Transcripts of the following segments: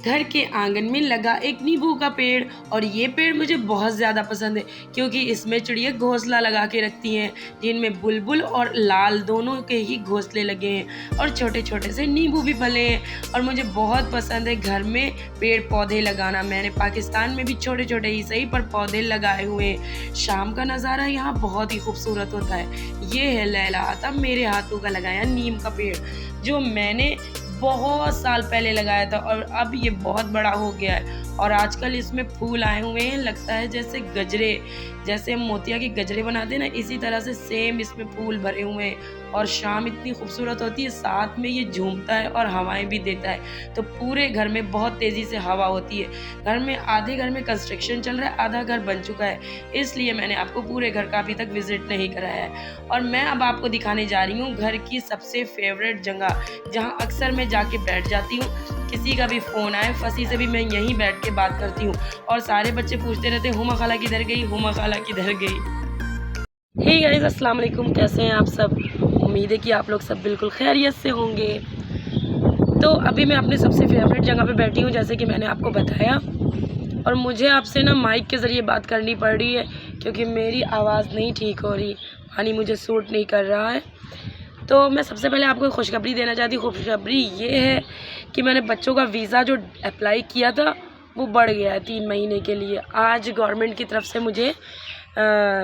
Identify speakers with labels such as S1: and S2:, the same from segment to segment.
S1: घर के आंगन में लगा एक नींबू का पेड़। और ये पेड़ मुझे बहुत ज़्यादा पसंद है क्योंकि इसमें चिड़िया घोंसला लगा के रखती हैं, जिनमें बुलबुल और लाल दोनों के ही घोंसले लगे हैं और छोटे छोटे से नींबू भी फले हैं। और मुझे बहुत पसंद है घर में पेड़ पौधे लगाना। मैंने पाकिस्तान में भी छोटे छोटे ही सही पर पौधे लगाए हुए हैं। शाम का नज़ारा यहाँ बहुत ही खूबसूरत होता है। ये है लहलहाता मेरे हाथों का लगाया नीम का पेड़, जो मैंने बहुत साल पहले लगाया था और अब ये बहुत बड़ा हो गया है। और आजकल इसमें फूल आए हुए हैं, लगता है जैसे गजरे, जैसे हम मोतिया के गजरे बनाते हैं ना, इसी तरह से सेम इसमें फूल भरे हुए हैं। और शाम इतनी खूबसूरत होती है, साथ में ये झूमता है और हवाएं भी देता है, तो पूरे घर में बहुत तेज़ी से हवा होती है। घर में आधे घर में कंस्ट्रक्शन चल रहा है, आधा घर बन चुका है, इसलिए मैंने आपको पूरे घर का अभी तक विजिट नहीं कराया है। और मैं अब आपको दिखाने जा रही हूँ घर की सबसे फेवरेट जगह, जहाँ अक्सर मैं जाके बैठ जाती हूँ। किसी का भी फ़ोन आए, फंसी से भी मैं यहीं बैठ के बात करती हूँ। और सारे बच्चे पूछते रहते हैं हुमा खाला किधर गई, हुमा खाला किधर गई। हे गाइस, अस्सलाम वालेकुम, कैसे हैं आप सब? उम्मीद है कि आप लोग सब बिल्कुल खैरियत से होंगे। तो अभी मैं अपने सबसे फेवरेट जगह पे बैठी हूँ, जैसे कि मैंने आपको बताया। और मुझे आपसे ना माइक के ज़रिए बात करनी पड़ रही है क्योंकि मेरी आवाज़ नहीं ठीक हो रही, यानी मुझे सूट नहीं कर रहा है। तो मैं सबसे पहले आपको खुशखबरी देना चाहती हूँ। खुशखबरी ये है कि मैंने बच्चों का वीज़ा जो अप्लाई किया था वो बढ़ गया है 3 महीने के लिए। आज गवर्नमेंट की तरफ से मुझे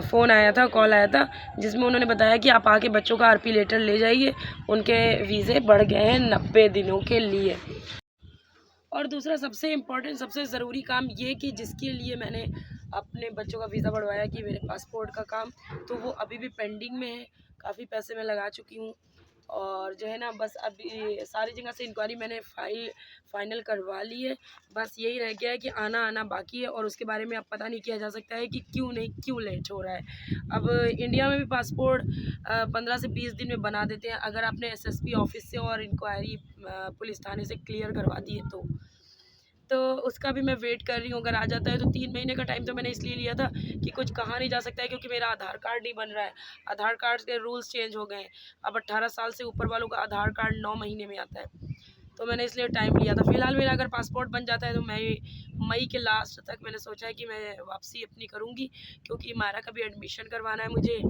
S1: फ़ोन आया था, कॉल आया था, जिसमें उन्होंने बताया कि आप आके बच्चों का आरपी लेटर ले जाइए, उनके वीज़े बढ़ गए हैं 90 दिनों के लिए। और दूसरा सबसे इम्पोर्टेंट, सबसे ज़रूरी काम ये कि जिसके लिए मैंने अपने बच्चों का वीज़ा बढ़वाया कि मेरे पासपोर्ट का काम, तो वो अभी भी पेंडिंग में है। काफ़ी पैसे मैं लगा चुकी हूँ और जो है ना, बस अभी सारी जगह से इंक्वायरी मैंने फाइनल करवा ली है। बस यही रह गया है कि आना बाकी है, और उसके बारे में अब पता नहीं किया जा सकता है कि क्यों लेट हो रहा है। अब इंडिया में भी पासपोर्ट 15 से 20 दिन में बना देते हैं, अगर आपने एसएसपी ऑफिस से और इंक्वायरी पुलिस थाने से क्लियर करवा दी है तो उसका भी मैं वेट कर रही हूँ। अगर आ जाता है तो 3 महीने का टाइम तो मैंने इसलिए लिया था कि कुछ कहा नहीं जा सकता है, क्योंकि मेरा आधार कार्ड नहीं बन रहा है। आधार कार्ड के रूल्स चेंज हो गए हैं, अब 18 साल से ऊपर वालों का आधार कार्ड 9 महीने में आता है, तो मैंने इसलिए टाइम लिया था। फ़िलहाल मेरा अगर पासपोर्ट बन जाता है तो मैं मई के लास्ट तक मैंने सोचा है कि मैं वापसी अपनी करूँगी, क्योंकि मायरा का भी एडमिशन करवाना है मुझे,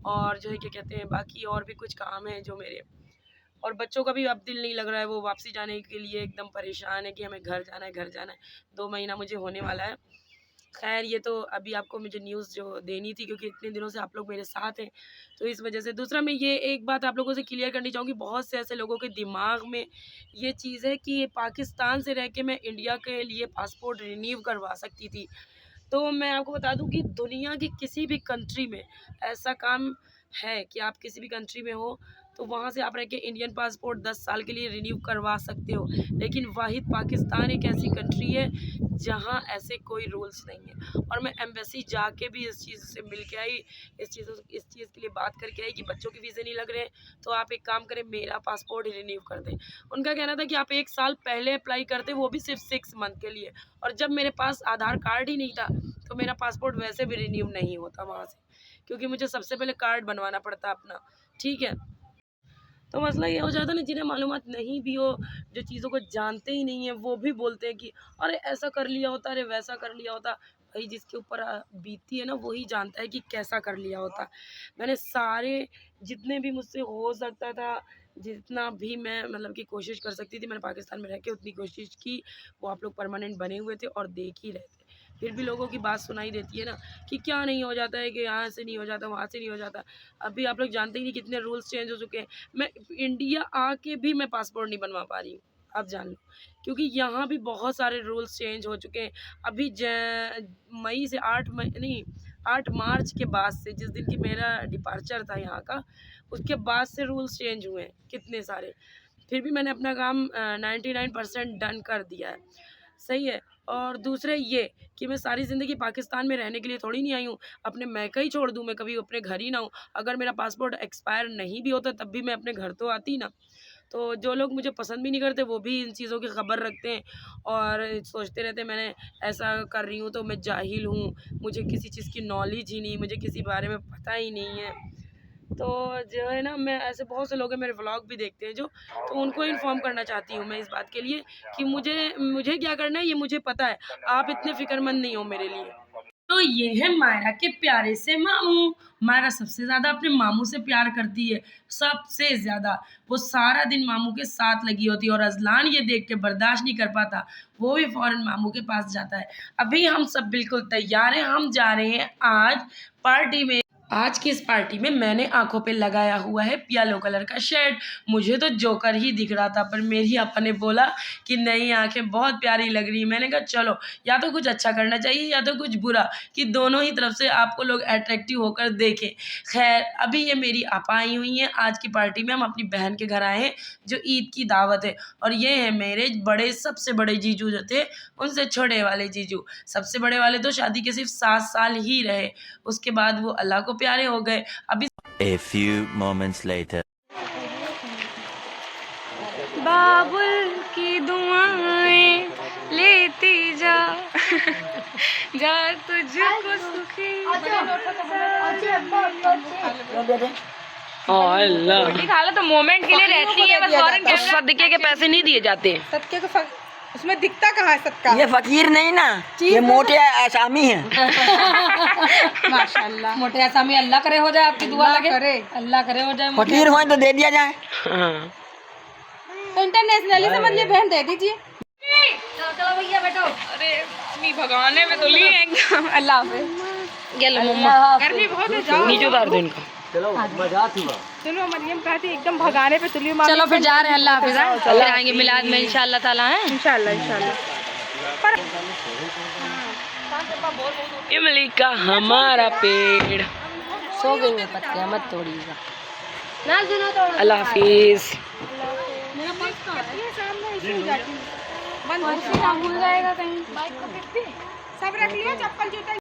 S1: और जो है क्या कहते हैं, बाकी और भी कुछ काम है जो मेरे। और बच्चों का भी अब दिल नहीं लग रहा है, वो वापसी जाने के लिए एकदम परेशान है कि हमें घर जाना है, घर जाना है। 2 महीना मुझे होने वाला है। खैर, ये तो अभी आपको मुझे न्यूज़ जो देनी थी, क्योंकि इतने दिनों से आप लोग मेरे साथ हैं, तो इस वजह से। दूसरा, मैं ये एक बात आप लोगों से क्लियर करनी चाहूँगी, बहुत से ऐसे लोगों के दिमाग में ये चीज़ है कि पाकिस्तान से रह के मैं इंडिया के लिए पासपोर्ट रिन्यू करवा सकती थी। तो मैं आपको बता दूं कि दुनिया की किसी भी कंट्री में ऐसा काम है कि आप किसी भी कंट्री में हो तो वहाँ से आप रह के इंडियन पासपोर्ट 10 साल के लिए रिन्यू करवा सकते हो। लेकिन वाहिद पाकिस्तान एक ऐसी कंट्री है जहाँ ऐसे कोई रूल्स नहीं है। और मैं एम्बेसी जाके भी इस चीज़ से मिल के आई, इस चीज़ के लिए बात करके आई कि बच्चों के वीज़े नहीं लग रहे हैं, तो आप एक काम करें, मेरा पासपोर्ट रिन्यू कर दें। उनका कहना था कि आप 1 साल पहले अप्लाई करते, वो भी सिर्फ 6 मंथ के लिए। और जब मेरे पास आधार कार्ड ही नहीं था तो मेरा पासपोर्ट वैसे भी रिन्यू नहीं होता वहाँ से, क्योंकि मुझे सबसे पहले कार्ड बनवाना पड़ता अपना। ठीक है, तो मसला ये हो जाता है ना, जिन्हें मालूमात नहीं भी हो, जो चीज़ों को जानते ही नहीं है, वो भी बोलते हैं कि अरे ऐसा कर लिया होता, अरे वैसा कर लिया होता। भाई, जिसके ऊपर बीतती है ना, वही जानता है कि कैसा कर लिया होता। मैंने सारे, जितने भी मुझसे हो सकता था, जितना भी मैं मतलब कि कोशिश कर सकती थी, मैंने पाकिस्तान में रह के उतनी कोशिश की। वो आप लोग परमानेंट बने हुए थे और देख ही रहे थे, फिर भी लोगों की बात सुनाई देती है ना कि क्या नहीं हो जाता है, कि यहाँ से नहीं हो जाता, वहाँ से नहीं हो जाता। अभी आप लोग जानते ही नहीं कितने रूल्स चेंज हो चुके हैं। मैं इंडिया आके भी मैं पासपोर्ट नहीं बनवा पा रही हूँ, आप जान लो, क्योंकि यहाँ भी बहुत सारे रूल्स चेंज हो चुके हैं। अभी मई से 8 मार्च के बाद से, जिस दिन की मेरा डिपार्चर था यहाँ का, उसके बाद से रूल्स चेंज हुए हैं कितने सारे। फिर भी मैंने अपना काम 99% डन कर दिया है, सही है। और दूसरे ये कि मैं सारी ज़िंदगी पाकिस्तान में रहने के लिए थोड़ी नहीं आई हूँ, अपने मैके ही छोड़ दूँ, मैं कभी अपने घर ही ना हूँ। अगर मेरा पासपोर्ट एक्सपायर नहीं भी होता तब भी मैं अपने घर तो आती ना। तो जो लोग मुझे पसंद भी नहीं करते वो भी इन चीज़ों की खबर रखते हैं और सोचते रहते हैं मैंने ऐसा कर रही हूँ तो मैं जाहिल हूँ, मुझे किसी चीज़ की नॉलेज ही नहीं, मुझे किसी बारे में पता ही नहीं है। तो जो है ना, मैं ऐसे बहुत से लोग हैं मेरे व्लॉग भी देखते हैं जो, तो उनको इन्फॉर्म करना चाहती हूँ मैं इस बात के लिए कि मुझे क्या करना है ये मुझे पता है, आप इतने फिक्रमंद नहीं हो मेरे लिए। तो ये है मायरा के प्यारे से मामू। मायरा सबसे ज्यादा अपने मामू से प्यार करती है, सबसे ज्यादा। वो सारा दिन मामू के साथ लगी होती है और अजलान ये देख के बर्दाश्त नहीं कर पाता, वो भी फौरन मामू के पास जाता है। अभी हम सब बिल्कुल तैयार हैं, हम जा रहे हैं आज पार्टी में। आज की इस पार्टी में मैंने आंखों पे लगाया हुआ है येलो कलर का शेड। मुझे तो जोकर ही दिख रहा था, पर मेरी आपा ने बोला कि नहीं, आंखें बहुत प्यारी लग रही। मैंने कहा चलो, या तो कुछ अच्छा करना चाहिए या तो कुछ बुरा, कि दोनों ही तरफ से आपको लोग अट्रैक्टिव होकर देखें। खैर, अभी ये मेरी आपा आई हुई हैं आज की पार्टी में। हम अपनी बहन के घर आए हैं जो ईद की दावत है, और ये है मेरे बड़े, सबसे बड़े जीजू जो थे उनसे छोटे वाले जीजू। सबसे बड़े वाले तो शादी के सिर्फ 7 साल ही रहे, उसके बाद वो अल्लाह को प्यारे हो गए। अभी
S2: A few moments later.
S3: बाबुल की दुआएं लेती जा जा तुझको सुखी खा लो तो मोमेंट के लिए रहती है, बस फौरन कैमरा।
S1: सदके के पैसे नहीं दिए जाते।
S4: सदके को उसमें दिखता कहाँ है सदका?
S5: ये फकीर नहीं ना, ये मोटे आसामी है।
S4: माशाल्लाह।
S3: मोटे आसामी अल्लाह करे हो जाए, आपकी दुआ लगे,
S4: करे।
S3: अल्लाह करे हो जाए।
S5: फकीर हो तो दे दिया जाए।
S1: हाँ।
S4: तो इंटरनेशनली समझ लिए बहन दे दीजिए।
S3: चलो भैया बैठो।
S4: अरे इतनी भगाने में तो लिए एकदम। अल्लाह हाफिज़।
S3: ये लो मम्मा,
S4: गर्मी बहुत है, जाओ
S1: नीचे उतार दो इनका।
S5: चलो मजाक हुआ।
S4: सुनो, मरियम कहती एकदम भगाने पे तुली।
S3: चलो फिर जा रहे हैं, अल्लाह हाफिज़। फिर आएंगे मिलाद में इंशाल्लाह ताला है।
S4: इंशाल्लाह इंशाल्लाह।
S1: इमली का हमारा पेड़।
S3: सो गई है पत्तियां, मत तोड़िएगा ना, सुनो तो।
S1: अल्लाह हाफिज।
S4: बंद
S3: भूल जाएगा कहीं।
S4: सब रख लिया, चप्पल जूता।